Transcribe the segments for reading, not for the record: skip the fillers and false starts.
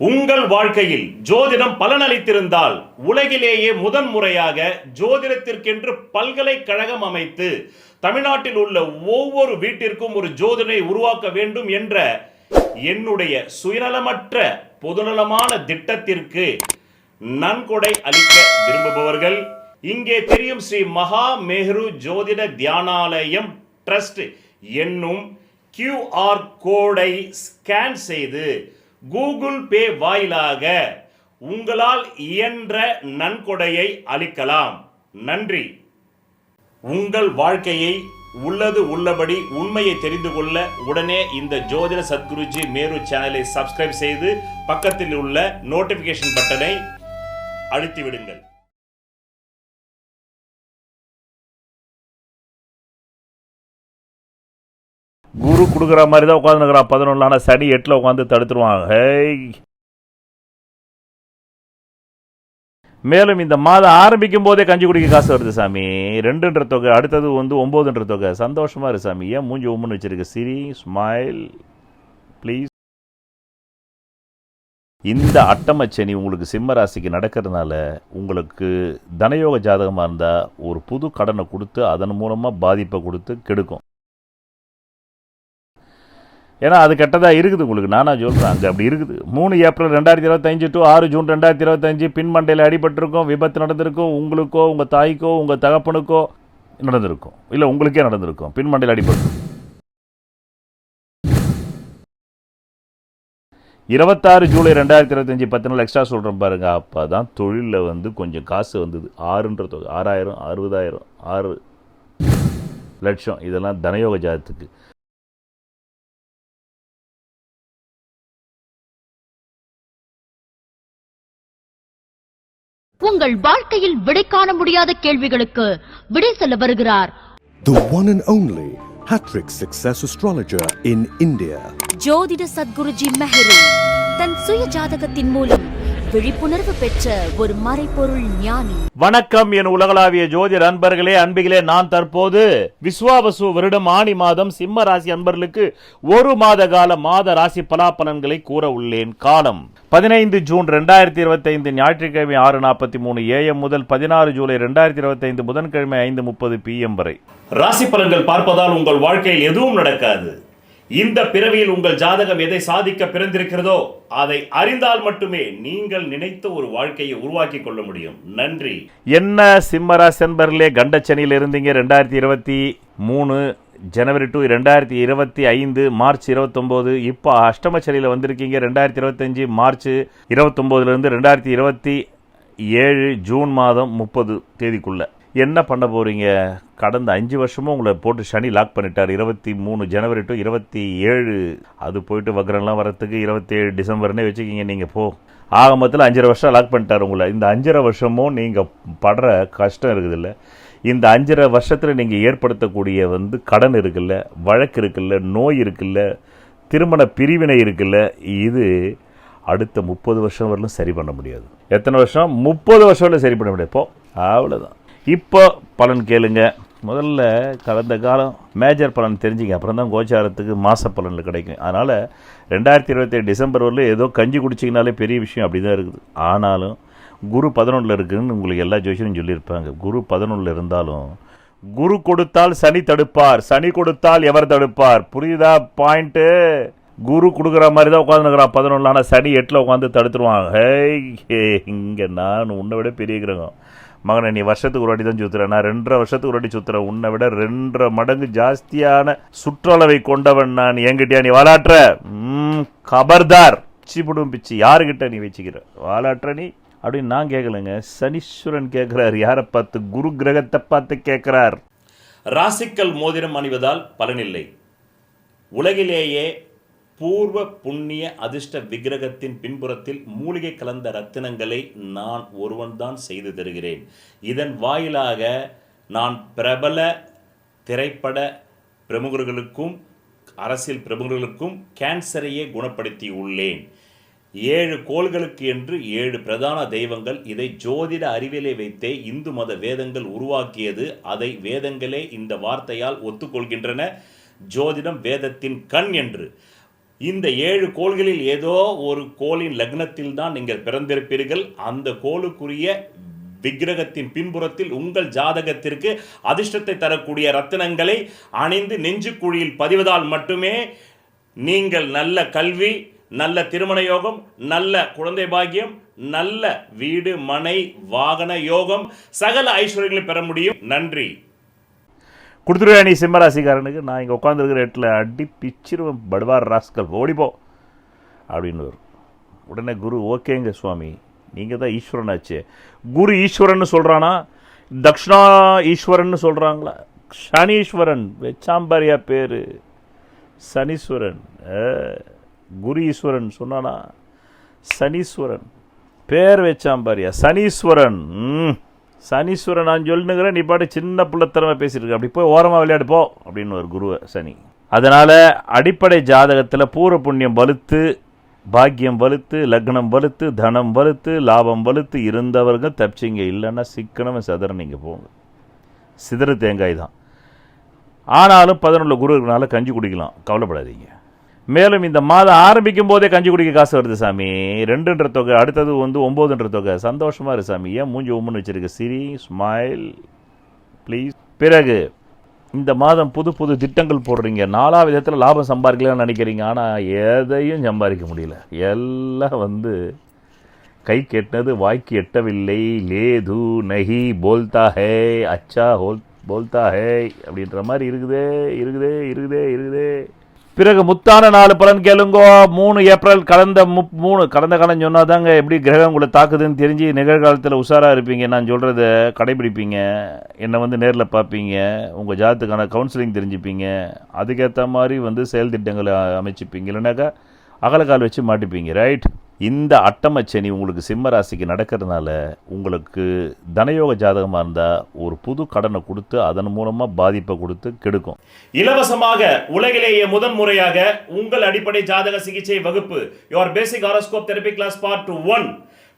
உங்கள் வாழ்க்கையில் ஜோதிடம் பலனளித்திருந்தால் உலகிலேயே முதன்முறையாக ஜோதிடத்திற்கென்று பல்கலைக்கழகம் அமைத்து தமிழ்நாட்டில் உள்ள ஒவ்வொரு வீட்டிற்கும் ஒரு ஜோதிடரை உருவாக்க வேண்டும் என்ற என்னுடைய சுயநலமற்ற பொதுநலமான திட்டத்திற்கு நன்கொடை அளிக்க விரும்புபவர்கள் இங்கே தெரியும் ஸ்ரீ மகா மேரு ஜோதிட தியானாலயம் ட்ரஸ்ட் என்னும் QR கோடை ஸ்கேன் செய்து கூகுள் பே வாயிலாக உங்களால் இயன்ற நன்கொடையை அளிக்கலாம். நன்றி. உங்கள் வாழ்க்கையை உள்ளது உள்ளபடி உண்மையை தெரிந்து கொள்ள உடனே இந்த ஜோதிட சத்குருஜி மேரு சேனலை சப்ஸ்கிரைப் செய்து பக்கத்தில் உள்ள நோட்டிபிகேஷன் பட்டனை அழுத்தி விடுங்கள். குரு கொடுக்குற மாதிரி தான் உட்காந்துருக்கிறான் 11. ஆனால் சனி 8 உட்காந்து தடுத்துருவாங்க. மேலும் இந்த மாதம் ஆரம்பிக்கும் போதே கஞ்சி குடிக்க காசு வருது சாமி. 2ன்ற தொகை, அடுத்தது 9ன்ற தொகை. சந்தோஷமா இருக்கு சாமி. ஏன் மூஞ்சி உம்முன்னு வச்சிருக்கு? சிரி, ஸ்மைல் ப்ளீஸ். இந்த அட்டமச்சனி உங்களுக்கு சிம்ம ராசிக்கு நடக்கிறதுனால உங்களுக்கு தனயோக ஜாதகமாக இருந்தால் ஒரு புது கடனை கொடுத்து அதன் மூலமாக பாதிப்பை கொடுத்து கெடுக்கும். ஏன்னா அது கெட்டதாக இருக்குது உங்களுக்கு. நானா சொல்கிறேன், அங்கே அப்படி இருக்குது. 3 ஏப்ரல் 2025 to 6 ஜூன் 2025 பின்மண்டையில் அடிபட்டிருக்கும், விபத்து நடந்திருக்கும். உங்களுக்கோ உங்கள் தாய்க்கோ உங்கள் தகப்பனுக்கோ நடந்திருக்கும், இல்லை உங்களுக்கே நடந்திருக்கும், பின்மண்டையில் அடிபட்டிருக்கும். 26 ஜூலை 2025 10 நாள் எக்ஸ்ட்ரா சொல்கிறேன் பாருங்க. அப்போ தான் தொழிலில் கொஞ்சம் காசு வந்தது. 6ன்ற தொகை, 6000, 60000, 6 லட்சம். இதெல்லாம் தனயோக ஜாதத்துக்கு. உங்கள் வாழ்க்கையில் விடை காண முடியாத கேள்விகளுக்கு விடை சொல்ல வருகிறார் The one and only Hattrick Success Astrologer in India. ஜோதிட சத்குருஜி மெஹரு தன் சுய ஜாதகத்தின் மூலம் விழிப்புணர்வு பெற்ற ஒரு மறைபொருள் ஞானி. வணக்கம் என் உலகளாவிய ஜோதிட அன்பர்களே, அன்பிகளே. நான் தற்போது விஸ்வாவசு வருடம் ஆணி மாதம் சிம்ம ராசி அன்பர்களுக்கு 1 மாத கால மாத ராசி பலாபலன்களை கூற உள்ளேன். காலம் 15 ஜூன் 2025 ஞாயிற்றுக்கிழமை 6:43 AM முதல் 16 ஜூலை 2025 புதன்கிழமை 5:30 PM வரை. ராசி பலன்கள் பார்ப்பதால் உங்கள் வாழ்க்கையில் எதுவும் நடக்காது. இந்த பிறவியில் உங்கள் ஜாதகம் எதை சாதிக்க பிறந்திருக்கிறதோ அதை அறிந்தால் மட்டுமே நீங்கள் நினைத்த ஒரு வாழ்க்கையை உருவாக்கி கொள்ள முடியும். நன்றி. என்ன சிம்மராசி என்பர்களே, கண்டச்சனியில் இருந்தீங்க 2023 ஜனவரி டு 2025 மார்ச் 29. இப்போ அஷ்டமச்சனியில் வந்திருக்கீங்க 2025 மார்ச் 29லேருந்து 2027 ஜூன் மாதம் 30 தேதிக்குள்ள. என்ன பண்ண போகிறீங்க? கடந்த 5 வருஷமும் உங்களை போட்டு சனி லாக் பண்ணிட்டார். 23 ஜனவரி டு 27 அது போயிட்டு வக்ரம்லாம் வரத்துக்கு 27 டிசம்பர்னே வச்சுக்கிங்க. நீங்கள் ஆக மொத்தத்தில் 5.5 வருஷம் லாக் பண்ணிட்டார் உங்களை. இந்த 5.5 வருஷமும் நீங்கள் படுற கஷ்டம் இருக்குதுல்ல, இந்த 5.5 வருஷத்தில் நீங்கள் ஏற்படுத்தக்கூடிய கடன் இருக்குல்ல, வழக்கு இருக்குல்ல, நோய் இருக்குல்ல, திருமண பிரிவினை இருக்குல்ல, இது அடுத்த 30 வருஷம் வரலும் சரி பண்ண முடியாது. எத்தனை வருஷம்? 30 வருஷம் வரலும் சரி பண்ண முடியாது. அவ்வளோதான். இப்போ பலன் கேளுங்க. முதல்ல கடந்த காலம் மேஜர் பலன் தெரிஞ்சுங்க, அப்புறம் தான் கோச்சாரத்துக்கு மாத பலனில் கிடைக்கும். அதனால் 2027 டிசம்பர் வரல ஏதோ கஞ்சி குடிச்சிங்கனாலே பெரிய விஷயம் அப்படி தான் இருக்குது. ஆனாலும் குரு 11 இருக்குதுன்னு உங்களுக்கு எல்லா ஜோசியரும் சொல்லியிருப்பாங்க. குரு 11 இருந்தாலும் குரு கொடுத்தால் சனி தடுப்பார், சனி கொடுத்தால் எவர் தடுப்பார்? புரியுதா பாயிண்ட்டு? குரு கொடுக்குற மாதிரி தான் உட்காந்துருக்கிறான் 11. ஆனால் சனி 8 உட்காந்து தடுத்துருவாங்க. இங்கே நான் உன்னை விட பெரிய கிரகம் மகனை, நீ வருஷத்துக்கு ஒரு வாட்டி தான் சுற்றுறேன், நான் 2.5 வருஷத்துக்கு ஒரு வாட்டி சுற்றுறேன். உன்னை விட 2.5 மடங்கு ஜாஸ்தியான சுற்றளவை கொண்டவன் நான். என்கிட்டயா நீ வாலாட்டுற? கபர்தார். பிச்சிபுடும் பிச்சு. யாருக்கிட்ட நீ வச்சுக்கிற வாலாட்டுற நீ அப்படின்னு நான் கேட்கலங்க. சனீஸ்வரன் கேட்குறார். யாரை பார்த்து? குரு கிரகத்தை பார்த்து கேட்குறார். ராசிக்கல் மோதிரம் அணிவதால் பலனில்லை. உலகிலேயே பூர்வ புண்ணிய அதிர்ஷ்ட விக்கிரகத்தின் பின்புறத்தில் மூலிகை கலந்த ரத்தினங்களை நான் ஒருவன்தான் செய்து தருகிறேன். இதன் வாயிலாக நான் பிரபல திரைப்பட பிரமுகர்களுக்கும் அரசியல் பிரமுகர்களுக்கும் கேன்சரையே குணப்படுத்தி உள்ளேன். 7 கோள்களுக்கு என்று 7 பிரதான தெய்வங்கள். இதை ஜோதிட அறிவியலை வைத்தே இந்து மத வேதங்கள் உருவாக்கியது. அதை வேதங்களே இந்த வார்த்தையால் ஒத்துக்கொள்கின்றன. ஜோதிடம் வேதத்தின் கண் என்று. இந்த 7 கோள்களில் ஏதோ ஒரு கோளின் லக்னத்தில் தான் நீங்கள் பிறந்திருப்பீர்கள். அந்த கோளுக்குரிய விக்கிரகத்தின் பின்புறத்தில் உங்கள் ஜாதகத்திற்கு அதிர்ஷ்டத்தை தரக்கூடிய ரத்தினங்களை அணிந்து நெஞ்சுக்குழியில் பதிவதால் மட்டுமே நீங்கள் நல்ல கல்வி, நல்ல திருமண யோகம், நல்ல குழந்தை பாக்கியம், நல்ல வீடு மனை வாகன யோகம், சகல ஐஸ்வர்யங்களை பெற முடியும். நன்றி. கொடுத்துருவேன் நீ சிம்மராசிக்காரனுக்கு. நான் இங்கே உட்காந்துருக்கிற இடத்துல அடி பிச்சிருவேன், படுவார் ராஸ்கல் ஓடிப்போ அப்படின்னு வரும். உடனே குரு ஓகேங்க சுவாமி, நீங்கள் தான் ஈஸ்வரனாச்சே. குரு ஈஸ்வரன் சொல்கிறானா, தக்ஷணா ஈஸ்வரன் சொல்கிறாங்களா? சனீஸ்வரன் வெச்சாம்பாரியா பேர், சனீஸ்வரன். குரு ஈஸ்வரன் சொன்னானா, சனீஸ்வரன் பேர் வச்சாம்பாரியா, சனீஸ்வரன். சனீஸ்வரன் நான் சொல்லுங்கிற, நீ பாட்டு சின்ன பிள்ளைத்தனமாக பேசியிருக்க, அப்படி போய் ஓரமாக விளையாடு போ அப்படின்னு ஒரு குரு சனி. அதனால் அடிப்படை ஜாதகத்தில் பூர்வ புண்ணியம் வலுத்து, பாக்கியம் வலுத்து, லக்னம் வலுத்து, தனம் வலுத்து, லாபம் வலுத்து இருந்தவர்கள் தப்பிச்சிங்க. இல்லைன்னா சிக்கனமாக சதுர நீங்கள் போங்க, சிதறு தேங்காய் தான். ஆனாலும் 11 குரு இருக்கனால கஞ்சி குடிக்கலாம், கவலைப்படாதீங்க. மேலும் இந்த மாதம் ஆரம்பிக்கும் போதே கஞ்சி குடிக்க காசு வருது சாமி. 2ன்ற தொகை, அடுத்தது 9ன்ற தொகை. சந்தோஷமாக இரு சாமி. ஏன் மூஞ்சி உம்முன்னு வச்சிருக்க? சிரி, ஸ்மைல் ப்ளீஸ். பிறகு இந்த மாதம் புது புது திட்டங்கள் போடுறீங்க, 4 விதத்தில் லாபம் சம்பாதிக்கலாம்னு நினைக்கிறீங்க. ஆனால் எதையும் சம்பாதிக்க முடியல. எல்லாம் கை கெட்டது வாய்க்கு எட்டவில்லை. லேது நஹி போல்தா ஹே அச்சா போல்தா ஹே அப்படின்ற மாதிரி இருக்குதே இருக்குதே இருக்குதே இருக்குதே. பிறகு முத்தான 4 பலன் கேளுங்கோ. 3 ஏப்ரல் கடந்த காலம் சொன்னால் தாங்க எப்படி கிரகம் உங்களை தாக்குதுன்னு தெரிஞ்சு நிகழ்காலத்தில் உஷாராக இருப்பீங்க. நான் சொல்கிறத கடைபிடிப்பீங்க, என்னை நேரில் பார்ப்பீங்க, உங்கள் ஜாதத்துக்கான கவுன்சிலிங் தெரிஞ்சுப்பீங்க, அதுக்கேற்ற மாதிரி செயல் திட்டங்களை அமைச்சிப்பீங்க. இல்லைனாக்கா அகலக்கால் வச்சு மாட்டிப்பீங்க. ரைட். இந்த அட்டமச்சனி உங்களுக்கு சிம்ம ராசிக்கு நடக்கிறதுனால உங்களுக்கு தனயோக ஜாதகமாக இருந்தால் ஒரு புது கடனை கொடுத்து அதன் மூலமாக பாதிப்பை கொடுத்து கெடுக்கும். இலவசமாக உலகிலேயே முதன் முறையாக உங்கள் அடிப்படை ஜாதக சிகிச்சை வகுப்பு your basic horoscope therapy class part 1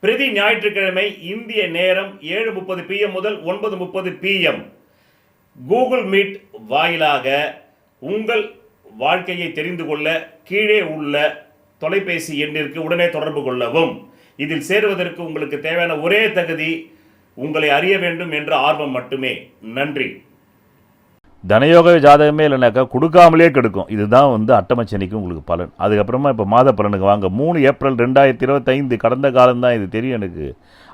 பிரதி ஞாயிற்றுக்கிழமை இந்திய நேரம் 7:30 PM முதல் 9:30 PM கூகுள் மீட் வாயிலாக உங்கள் வாழ்க்கையை தெரிந்து கொள்ள கீழே உள்ள தொலைபேசி எண்ணிற்கு உடனே தொடர்பு கொள்ளவும். இதில் சேருவதற்கு உங்களுக்கு தேவையான ஒரே தகுதி உங்களை அறிய வேண்டும் என்ற ஆர்வம் மட்டுமே. நன்றி. தனயோக ஜாதகமே இல்லைனாக்கா கொடுக்காமலே கெடுக்கும். இதுதான் அட்டமச்சனிக்கு உங்களுக்கு பலன். அதுக்கப்புறமா இப்போ மாத பலனுக்கு வாங்க. 3 ஏப்ரல் 2025 கடந்த காலம்தான் இது தெரியும் எனக்கு.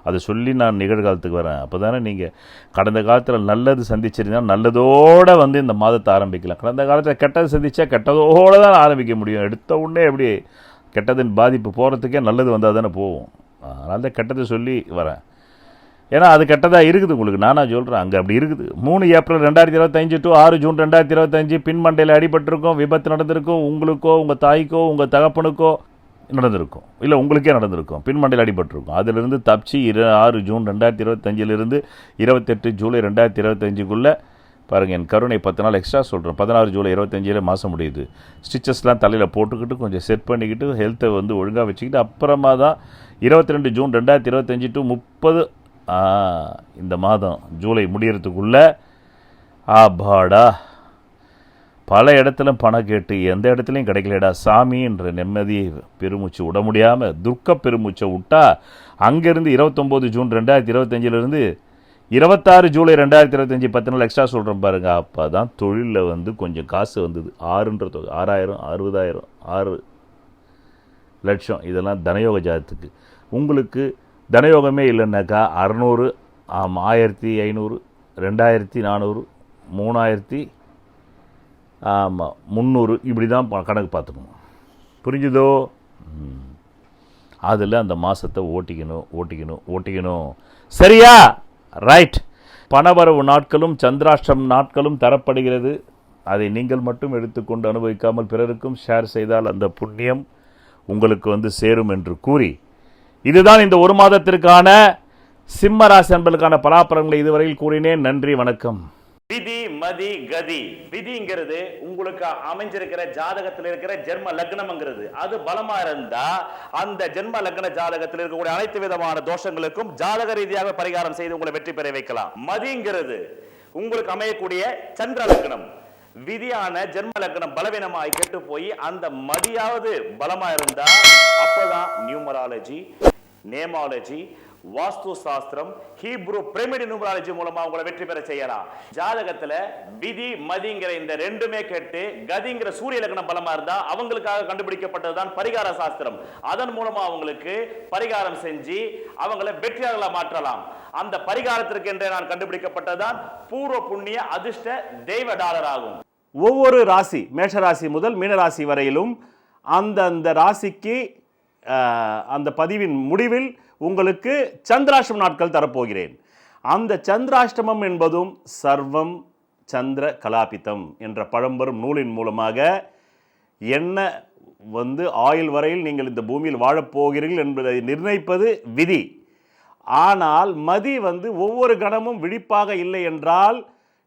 அதை சொல்லி நான் நிகழ்காலத்துக்கு வரேன். அப்போ தானே நீங்கள் கடந்த காலத்தில் நல்லது சந்திச்சிருந்தா நல்லதோடு இந்த மாதத்தை ஆரம்பிக்கலாம். கடந்த காலத்தில் கெட்டது சந்திச்சா கெட்டதோடு தான் ஆரம்பிக்க முடியும். எடுத்த உடனே எப்படி கெட்டதின் பாதிப்பு போகிறதுக்கே நல்லது வந்தால் தானே போகும். அதனால தான் கெட்டதை சொல்லி வரேன். ஏன்னா அது கெட்டதாக இருக்குது உங்களுக்கு. நானாக சொல்கிறேன், அங்கே அப்படி இருக்குது. 3 ஏப்ரல் 2025 to 6 ஜூன் 2025 பின்மண்டையில் அடிபட்டிருக்கும், விபத்து நடந்திருக்கும். உங்களுக்கோ உங்கள் தாய்க்கோ உங்கள் தகப்பனுக்கோ நடந்திருக்கும், இல்லை உங்களுக்கே நடந்திருக்கும், பின்மண்டையில் அடிபட்டிருக்கும். அதிலிருந்து தப்பிச்சு 6 ஜூன் 2025 28 ஜூலை 2025 பாருங்கள். என் கருணை 10 நாள் எக்ஸ்ட்ரா சொல்கிறேன். 16 ஜூலை 2025 மாதம் முடியுது. ஸ்டிச்சஸ்லாம் தலையில் போட்டுக்கிட்டு கொஞ்சம் செட் பண்ணிக்கிட்டு ஹெல்த்தை ஒழுங்காக வச்சுக்கிட்டு அப்புறமா தான் 22 ஜூன் 2025 to 30 இந்த மாதம் ஜூலை முடியறதுக்குள்ளே ஆபாடா பல இடத்துல பணம் கேட்டு எந்த இடத்துலையும் கிடைக்கலடா சாமின்ற நிம்மதியை பெருமூச்சு விட முடியாமல் துர்க்க பெருமூச்சை விட்டா அங்கேருந்து 29 ஜூன் 2025 26 ஜூலை 2025 10 நாள் எக்ஸ்ட்ரா சொல்கிறேன் பாருங்கள். அப்போ தான் தொழிலில் கொஞ்சம் காசு வந்தது. 6ன்ற தொகை 6000 60000 6 லட்சம் இதெல்லாம் தனயோக ஜாதத்துக்கு. உங்களுக்கு தனயோகமே இல்லைன்னாக்கா 600 1500 2400 3000 300 இப்படி தான் கணக்கு பார்த்துக்கணும். புரிஞ்சுதோ? அதில் அந்த மாதத்தை ஓட்டிக்கணும். சரியா? ரைட். பணவரவு நாட்களும் சந்திராஷ்டம் நாட்களும் தரப்படுகிறது. அதை நீங்கள் மட்டும் எடுத்துக்கொண்டு அனுபவிக்காமல் பிறருக்கும் ஷேர் செய்தால் அந்த புண்ணியம் உங்களுக்கு சேரும் என்று கூறி, இதுதான் இந்த ஒரு மாதத்திற்கான சிம்ம ராசி அன்பர்களுக்கான பலாபலன்களை இதுவரையில் கூறினேன். நன்றி, வணக்கம். விதி மதி கதி. விதிங்கிறது உங்களுக்கு அமைஞ்சிருக்கிற ஜாதகத்தில் இருக்கிற ஜென்ம லக்னம்ங்கிறது. அது பலமா இருந்தா அந்த ஜென்ம லக்ன ஜாதகத்தில் இருக்கக்கூடிய அனைத்து விதமான தோஷங்களுக்கும் ஜாதக ரீதியாக பரிகாரம் செய்து உங்களை வெற்றி பெற வைக்கலாம். மதிங்கிறது உங்களுக்கு அமையக்கூடிய சந்திர லக்னம். விதியான ஜென்ம லக்னம் பலவீனமாய் கெட்டு போய் அந்த மதியாவது பலமா இருந்தா அப்பதான் நியூமராலஜி, நேமாலஜி, வாஸ்து சாஸ்திரம், ஹீப்ரு பிரமிட் நியூமராலஜி மூலமா உங்களை வெற்றி பெற செய்யலாம். ஜாதகத்துல விதி மதிங்கிற இந்த ரெண்டுமே கேட்டு கதிங்கிற சூரிய லக்னம் பலமா இருந்தா அவங்களுக்காக கண்டுபிடிக்கப்பட்டதுதான் பரிகார சாஸ்திரம். அதன் மூலமா அவங்களுக்கு பரிகாரம் செஞ்சு அவங்களை வெற்றியாளர்களா மாற்றலாம். அந்த பரிகாரத்திற்கு என்றே நான் கண்டுபிடிக்கப்பட்டதுதான் பூர்வ புண்ணிய அதிர்ஷ்ட தெய்வ டாலர் ஆகும். ஒவ்வொரு ராசி, மேஷராசி முதல் மீனராசி வரையிலும் அந்த ராசிக்கு அந்த பதிவின் முடிவில் உங்களுக்கு சந்திராஷ்டம நாட்கள் தரப்போகிறேன். அந்த சந்திராஷ்டமம் என்பதும் சர்வம் சந்திர கலாபிதம் என்ற பழம்பெரும் நூலின் மூலமாக என்ன ஆயுள் வரையில் நீங்கள் இந்த பூமியில் வாழப்போகிறீர்கள் என்பதை நிர்ணயிப்பது விதி. ஆனால் மதி ஒவ்வொரு கணமும் விழிப்பாக இல்லை என்றால்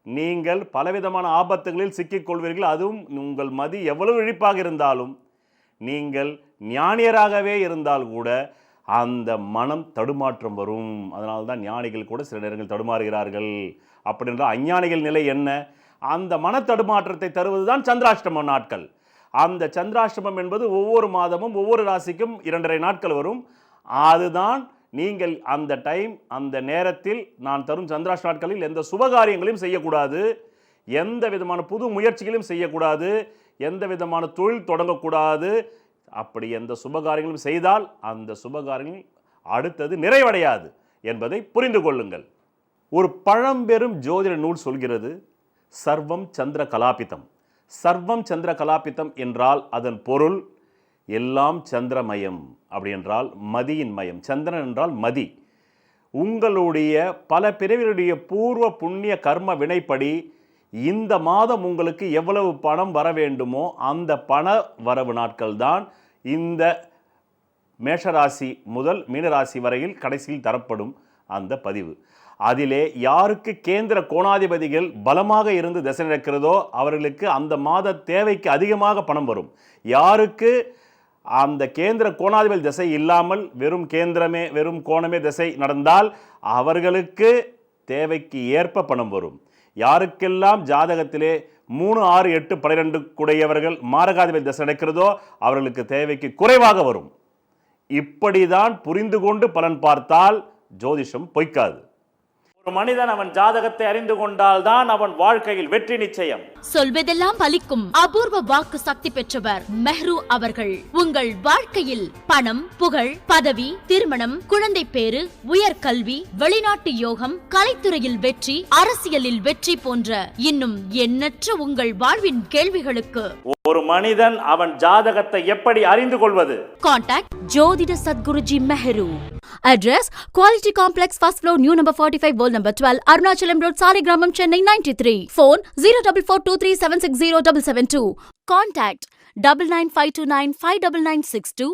நீங்கள் பலவிதமான ஆபத்துகளில் சிக்கிக்கொள்வீர்கள். அதுவும் உங்கள் மதி எவ்வளவு விழிப்பாக இருந்தாலும் நீங்கள் ஞானியராகவே இருந்தால் கூட அந்த மனம் தடுமாற்றம் வரும். அதனால்தான் ஞானிகள் கூட சில நேரங்கள் தடுமாறுகிறார்கள். அப்படி என்றால் அஞ்ஞானிகள் நிலை என்ன? அந்த மன தடுமாற்றத்தை தருவதுதான் சந்திராஷ்டம நாட்கள். அந்த சந்திராஷ்டமம் என்பது ஒவ்வொரு மாதமும் ஒவ்வொரு ராசிக்கும் 2.5 நாட்கள் வரும். அதுதான் நீங்கள் அந்த டைம், அந்த நேரத்தில் நான் தரும் சந்திராஷ்டம நாட்களில் எந்த சுபகாரியங்களையும் செய்யக்கூடாது, எந்த விதமான புது முயற்சிகளையும் செய்யக்கூடாது, எந்த விதமான தொழில் தொடங்கக்கூடாது. அப்படி எந்த சுபகாரியங்களும் செய்தால் அந்த சுபகாரியங்கள் அடுத்தது நிறைவடையாது என்பதை புரிந்து கொள்ளுங்கள். ஒரு பழம்பெரும் ஜோதிட நூல் சொல்கிறது சர்வம் சந்திர கலாபிதம். சர்வம் சந்திர கலாபிதம் என்றால் அதன் பொருள் எல்லாம் சந்திரமயம். அப்படி என்றால் மதியின் மயம். சந்திரன் என்றால் மதி. உங்களுடைய பல பிறவிகளுடைய பூர்வ புண்ணிய கர்ம வினைப்படி இந்த மாதம் உங்களுக்கு எவ்வளவு பணம் வர வேண்டுமோ அந்த பண வரவு நாட்கள் தான் இந்த மேஷராசி முதல் மீனராசி வரையில் கடைசியில் தரப்படும் அந்த பதிவு. அதிலே யாருக்கு கேந்திர கோணாதிபதிகள் பலமாக இருந்து திசை நடக்கிறதோ அவர்களுக்கு அந்த மாத தேவைக்கு அதிகமாக பணம் வரும். யாருக்கு அந்த கேந்திர கோணாதிபதி திசை இல்லாமல் வெறும் கோணமே திசை நடந்தால் அவர்களுக்கு தேவைக்கு ஏற்ப பணம் வரும். யாருக்கெல்லாம் ஜாதகத்திலே 3, 6, 8, 12 கூடையவர்கள் மாரகாதிபதி திசை நடக்கிறதோ அவர்களுக்கு தேவைக்கு குறைவாக வரும். இப்படிதான் புரிந்து கொண்டு பலன் பார்த்தால் ஜோதிஷம் பொய்க்காது. ஒரு மனிதன் அவன் ஜாதகத்தை அறிந்து கொண்டால் தான் அவன் வாழ்க்கையில் வெற்றி நிச்சயம். சொல்வதெல்லாம் பலிக்கும் அபூர்வ வாக்கு சக்தி பெற்றவர் மெஹ்ரு அவர்கள். உங்கள் வாழ்க்கையில் பணம், புகழ், பதவி, திருமணம், குழந்தை பேறு, உயர்கல்வி, வெளிநாட்டு யோகம், கலைத்துறையில் வெற்றி, அரசியலில் வெற்றி போன்ற இன்னும் எண்ணற்ற உங்கள் வாழ்வின் கேள்விகளுக்கு ஒரு மனிதன் அவன் ஜாதகத்தை எப்படி அறிந்து கொள்வது? கான்டாக்ட் ஜோதிட Sadguruji Mehru. Address Quality Complex, first floor, new number 45, wall number 12, Arunachalam Road, Saligramam, Chennai 93. Phone 0442376072. Contact 99529 59962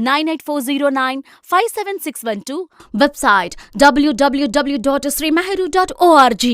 98409 57612. Website www.srimeheru.org.